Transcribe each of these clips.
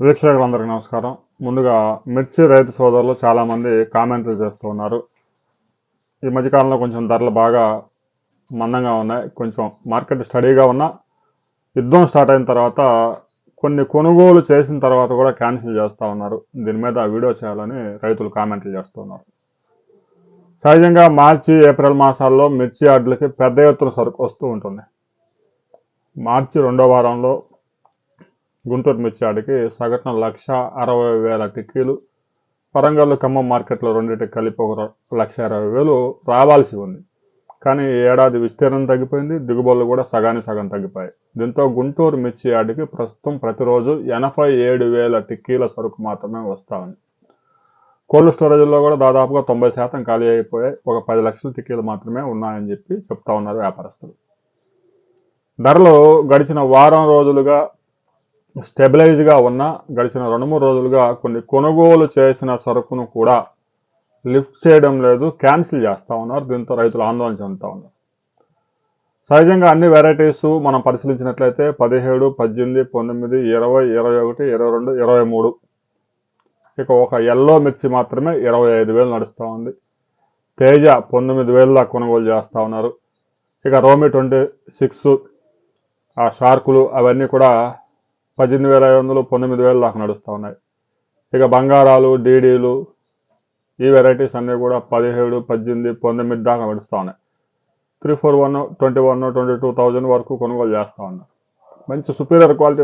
వీక్షకులందరికీ నమస్కారం. ముందుగా మిర్చి రైతు సోదరులు చాలామంది కామెంట్లు చేస్తూ ఉన్నారు. ఈ మధ్యకాలంలో కొంచెం ధరలు బాగా మందంగా ఉన్నాయి. కొంచెం మార్కెట్ స్టడీగా ఉన్నా యుద్ధం స్టార్ట్ అయిన తర్వాత కొన్ని కొనుగోలు చేసిన తర్వాత కూడా క్యాన్సిల్ చేస్తూ ఉన్నారు. దీని మీద వీడియో చేయాలని రైతులు కామెంట్లు చేస్తూ ఉన్నారు. సహజంగా మార్చి ఏప్రిల్ మాసాల్లో మిర్చి యార్డులకి పెద్ద ఎత్తున సరుకు వస్తూ ఉంటుంది. మార్చి రెండో వారంలో గుంటూరు మిర్చి యార్డుకి సగటున 1,60,000 టిక్కీలు, వరంగల్ ఖమ్మం మార్కెట్లో రెండింటికి కలిపి ఒక 1,20,000 రావాల్సి ఉంది. కానీ ఈ ఏడాది విస్తీర్ణం తగ్గిపోయింది, దిగుబడులు కూడా సగానికి సగం తగ్గిపోయాయి. దీంతో గుంటూరు మిర్చి యార్డుకి ప్రస్తుతం ప్రతిరోజు 87,000 టిక్కీల సరుకు మాత్రమే వస్తూ ఉంది. కోల్డ్ స్టోరేజ్లో కూడా దాదాపుగా 90% ఖాళీ అయిపోయాయి. ఒక 10 లక్షల టిక్కీలు మాత్రమే ఉన్నాయని చెప్పి చెప్తా ఉన్నారు వ్యాపారస్తులు. ధరలు గడిచిన వారం రోజులుగా స్టెబిలైజ్గా ఉన్న గడిచిన 2-3 రోజులుగా కొన్ని కొనుగోలు చేసిన సరుకును కూడా లిఫ్ట్ చేయడం లేదు, క్యాన్సిల్ చేస్తూ ఉన్నారు. దీంతో రైతులు ఆందోళన చెందుతూ ఉన్నారు. సహజంగా అన్ని వెరైటీస్ మనం పరిశీలించినట్లయితే 17, 18, 19, 20, 21, 22, 23, ఇక ఒక ఎల్లో మిర్చి మాత్రమే 25,000 నడుస్తూ ఉంది. తేజ 19,000 దాకా కొనుగోలు చేస్తూ ఉన్నారు. ఇక రోమి 26, ఆ షార్కులు అవన్నీ కూడా 18,500, 19,000 దాకా నడుస్తూ ఉన్నాయి. ఇక బంగారాలు, డీడీలు ఈ వెరైటీస్ అన్నీ కూడా 17, 18, 19 దాకా నడుస్తూ ఉన్నాయి. 341, 21, 22,000 వరకు కొనుగోలు చేస్తూ ఉన్నారు. మంచి సుపీరియర్ క్వాలిటీ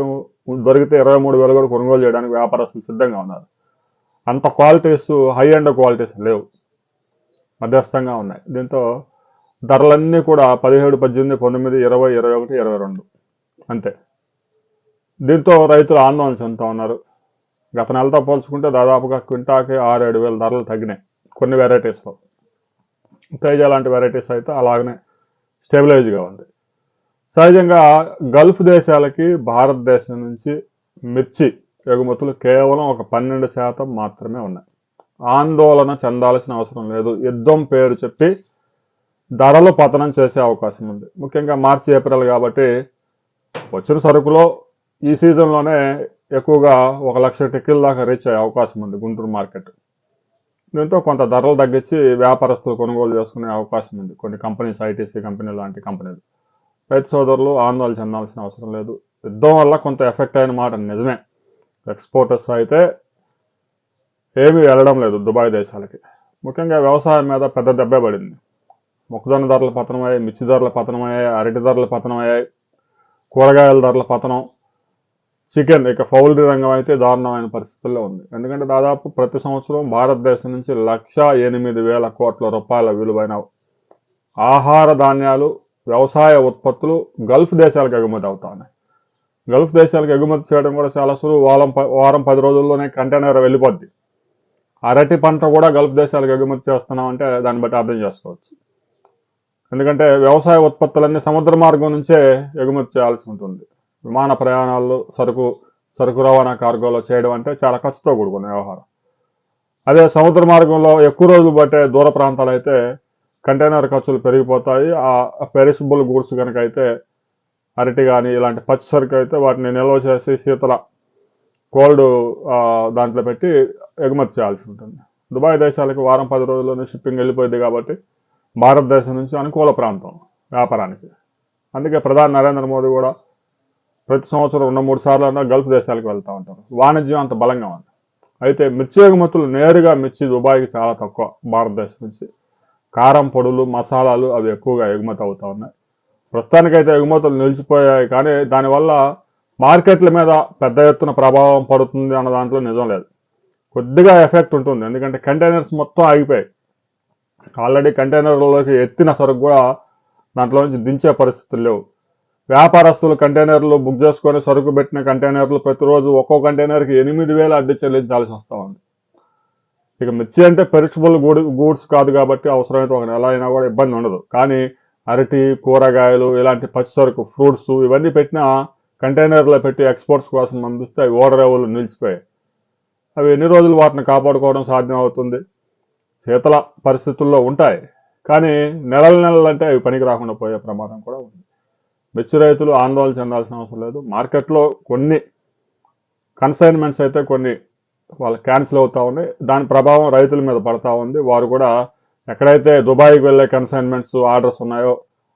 దొరికితే 23,000 కూడా కొనుగోలు చేయడానికి వ్యాపారస్తులు సిద్ధంగా ఉన్నారు. అంత క్వాలిటీస్ హై అండ్ క్వాలిటీస్ లేవు, మధ్యస్థంగా ఉన్నాయి. దీంతో ధరలన్నీ కూడా 17, 18, 19, 20, 21, 22 అంతే. దీంతో రైతులు ఆందోళన చెందుతూ ఉన్నారు. గత నెలతో పోల్చుకుంటే దాదాపుగా క్వింటాకి 6-7 ధరలు తగ్గినాయి కొన్ని వెరైటీస్లో. తేజ లాంటి వెరైటీస్ అయితే అలాగనే స్టెబిలైజ్గా ఉంది. సహజంగా గల్ఫ్ దేశాలకి భారతదేశం నుంచి మిర్చి ఎగుమతులు కేవలం ఒక 12% మాత్రమే ఉన్నాయి. ఆందోళన చెందాల్సిన అవసరం లేదు. యుద్ధం పేరు చెప్పి ధరలు పతనం చేసే అవకాశం ఉంది. ముఖ్యంగా మార్చి ఏప్రిల్ కాబట్టి వచ్చిన సరుకులో ఈ సీజన్లోనే ఎక్కువగా 1,00,000 టిక్కీల దాకా రీచ్ అయ్యే అవకాశం ఉంది గుంటూరు మార్కెట్. దీంతో కొంత ధరలు తగ్గించి వ్యాపారస్తులు కొనుగోలు చేసుకునే అవకాశం ఉంది కొన్ని కంపెనీస్, ఐటీసీ కంపెనీలు లాంటి కంపెనీలు. రైతు సోదరులు ఆందోళన చెందాల్సిన అవసరం లేదు. యుద్ధం వల్ల కొంత ఎఫెక్ట్ అయిన మాట నిజమే. ఎక్స్పోర్టర్స్ అయితే ఏమీ వెళ్ళడం లేదు దుబాయ్ దేశాలకి. ముఖ్యంగా వ్యవసాయం మీద పెద్ద దెబ్బే పడింది. మొక్కజొన్న ధరలు పతనమయ్యాయి, మిర్చి ధరలు పతనమయ్యాయి, అరటి ధరలు పతనమయ్యాయి, కూరగాయల ధరల పతనం, చికెన్ ఇక పౌల్ట్రీ రంగం అయితే దారుణమైన పరిస్థితుల్లో ఉంది. ఎందుకంటే దాదాపు ప్రతి సంవత్సరం భారతదేశం నుంచి 1,08,000 కోట్ల రూపాయల విలువైన ఆహార ధాన్యాలు, వ్యవసాయ ఉత్పత్తులు గల్ఫ్ దేశాలకు ఎగుమతి అవుతా ఉన్నాయి. గల్ఫ్ దేశాలకు ఎగుమతి చేయడం కూడా చాలా సులువు. వారం 10 రోజుల్లోనే కంటైనర్ వెళ్ళిపోద్ది. అరటి పంట కూడా గల్ఫ్ దేశాలకు ఎగుమతి చేస్తున్నామంటే దాన్ని బట్టి అర్థం చేసుకోవచ్చు. ఎందుకంటే వ్యవసాయ ఉత్పత్తులన్నీ సముద్ర మార్గం నుంచే ఎగుమతి చేయాల్సి ఉంటుంది. విమాన ప్రయాణాల్లో సరుకు రవాణా కార్గోలో చేయడం అంటే చాలా ఖర్చుతో కూడుకున్న వ్యవహారం. అదే సముద్ర మార్గంలో ఎక్కువ రోజులు పట్టే దూర ప్రాంతాలు అయితే కంటైనర్ ఖర్చులు పెరిగిపోతాయి. ఆ పెరిషబుల్ గూడ్స్ కనుక అయితే అరటి కానీ ఇలాంటి పచ్చి సరుకు అయితే వాటిని నిల్వ చేసి శీతల కోల్డ్ దాంట్లో పెట్టి ఎగుమతి చేయాల్సి ఉంటుంది. దుబాయ్ దేశాలకు వారం 10 రోజుల్లోనే షిప్పింగ్ వెళ్ళిపోయింది కాబట్టి భారతదేశం నుంచి అనుకూల ప్రాంతం వ్యాపారానికి. అందుకే ప్రధాని నరేంద్ర మోదీ కూడా ప్రతి సంవత్సరం 2-3 సార్లు అన్నా గల్ఫ్ దేశాలకు వెళ్తూ ఉంటారు. వాణిజ్యం అంత బలంగా ఉంది. అయితే మిర్చి ఎగుమతులు నేరుగా మిర్చి దుబాయ్కి చాలా తక్కువ. భారతదేశం నుంచి కారం పొడులు, మసాలాలు అవి ఎక్కువగా ఎగుమతి అవుతూ ఉన్నాయి. ప్రస్తుతానికైతే ఎగుమతులు నిలిచిపోయాయి, కానీ దానివల్ల మార్కెట్ల మీద పెద్ద ఎత్తున ప్రభావం పడుతుంది అన్న దాంట్లో నిజం లేదు. కొద్దిగా ఎఫెక్ట్ ఉంటుంది. ఎందుకంటే కంటైనర్స్ మొత్తం ఆగిపోయాయి. ఆల్రెడీ కంటైనర్లలోకి ఎత్తిన సరుకు కూడా దాంట్లో నుంచి దించే పరిస్థితులు లేవు. వ్యాపారస్తులు కంటైనర్లు బుక్ చేసుకొని సరుకు పెట్టిన కంటైనర్లు ప్రతిరోజు ఒక్కో కంటైనర్కి 8,000 అద్దె చెల్లించాల్సి వస్తూ ఉంది. ఇక మిర్చి అంటే పెరిషబుల్ గూడ్స్ కాదు కాబట్టి అవసరమైతే ఒక నెల అయినా కూడా ఇబ్బంది ఉండదు. కానీ అరటి, కూరగాయలు ఇలాంటి పచ్చి సరుకు, ఫ్రూట్స్ ఇవన్నీ పెట్టిన కంటైనర్లో పెట్టి ఎక్స్పోర్ట్స్ కోసం పంపిస్తే అవి ఓడరేవులు నిలిచిపోయాయి. అవి ఎన్ని రోజులు వాటిని కాపాడుకోవడం సాధ్యం అవుతుంది? శీతల పరిస్థితుల్లో ఉంటాయి, కానీ నెలలంటే అవి పనికి రాకుండా పోయే ప్రమాదం కూడా ఉంది. మిర్చి రైతులు ఆందోళన చెందాల్సిన అవసరం లేదు. మార్కెట్లో కొన్ని కన్సైన్మెంట్స్ అయితే కొన్ని వాళ్ళు క్యాన్సిల్ అవుతూ ఉన్నాయి. దాని ప్రభావం రైతుల మీద పడతా ఉంది. వారు కూడా ఎక్కడైతే దుబాయ్కి వెళ్ళే కన్సైన్మెంట్స్ ఆర్డర్స్ ఉన్నాయో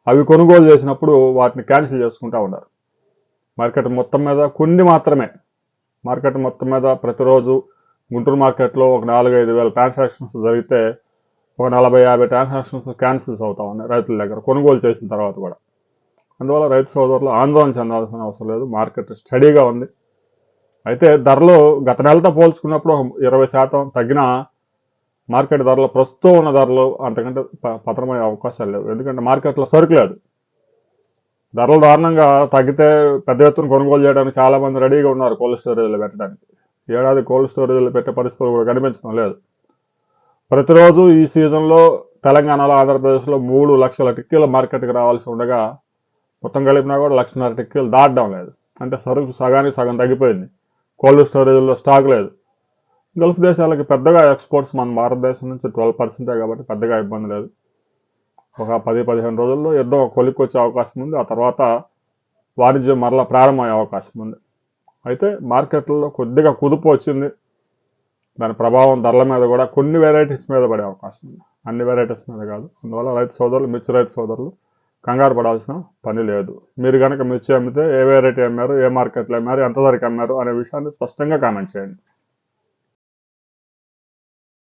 అవి కొనుగోలు చేసినప్పుడు వాటిని క్యాన్సిల్ చేసుకుంటూ ఉన్నారు. మార్కెట్ మొత్తం మీద కొన్ని మాత్రమే, మార్కెట్ మొత్తం మీద ప్రతిరోజు గుంటూరు మార్కెట్లో ఒక 4-5 వేల ట్రాన్సాక్షన్స్ జరిగితే ఒక 40-50 ట్రాన్సాక్షన్స్ క్యాన్సిల్స్ అవుతా ఉన్నాయి రైతుల దగ్గర కొనుగోలు చేసిన తర్వాత కూడా. అందువల్ల రైతు సోదరులు ఆందోళన చెందాల్సిన అవసరం లేదు. మార్కెట్ స్టడీగా ఉంది. అయితే ధరలు గత నెలతో పోల్చుకున్నప్పుడు 20% తగ్గిన మార్కెట్ ధరలు ప్రస్తుతం ఉన్న ధరలు అంతకంటే పతనమయ్యే అవకాశాలు లేవు. ఎందుకంటే మార్కెట్లో సరుకు లేదు. ధరలు దారుణంగా తగ్గితే పెద్ద ఎత్తున కొనుగోలు చేయడానికి చాలామంది రెడీగా ఉన్నారు కోల్డ్ స్టోరేజ్లు పెట్టడానికి. ఏడాది కోల్డ్ స్టోరేజ్లు పెట్టే పరిస్థితులు కూడా కనిపించడం లేదు. ప్రతిరోజు ఈ సీజన్లో తెలంగాణలో, ఆంధ్రప్రదేశ్లో 3 లక్షల టిక్కీల మార్కెట్కి రావాల్సి ఉండగా మొత్తం కలిపినా కూడా 1,50,000 టిక్కీలు దాటడం లేదు. అంటే సరుకు సగానికి సగం తగ్గిపోయింది. కోల్డ్ స్టోరేజ్లో స్టాక్ లేదు. గల్ఫ్ దేశాలకి పెద్దగా ఎక్స్పోర్ట్స్ మన భారతదేశం నుంచి 12% కాబట్టి పెద్దగా ఇబ్బంది లేదు. ఒక 10-15 రోజుల్లో యుద్ధం కొలిక్కి వచ్చే అవకాశం ఉంది. ఆ తర్వాత వాణిజ్యం మరలా ప్రారంభమయ్యే అవకాశం ఉంది. అయితే మార్కెట్లలో కొద్దిగా కుదుపు వచ్చింది. దాని ప్రభావం ధరల మీద కూడా కొన్ని వెరైటీస్ మీద పడే అవకాశం ఉంది. అన్ని వెరైటీస్ మీద కాదు. అందువల్ల రైతు సోదరులు, మిర్చి రైతు సోదరులు కంగారు పడాల్సిన పని లేదు. మీరు కనుక మిర్చి అమ్మితే ఏ వెరైటీ అమ్మారు, ఏ మార్కెట్లో అమ్మారు, ఎంత ధరకు అమ్మారు అనే విషయాన్ని స్పష్టంగా కామెంట్ చేయండి.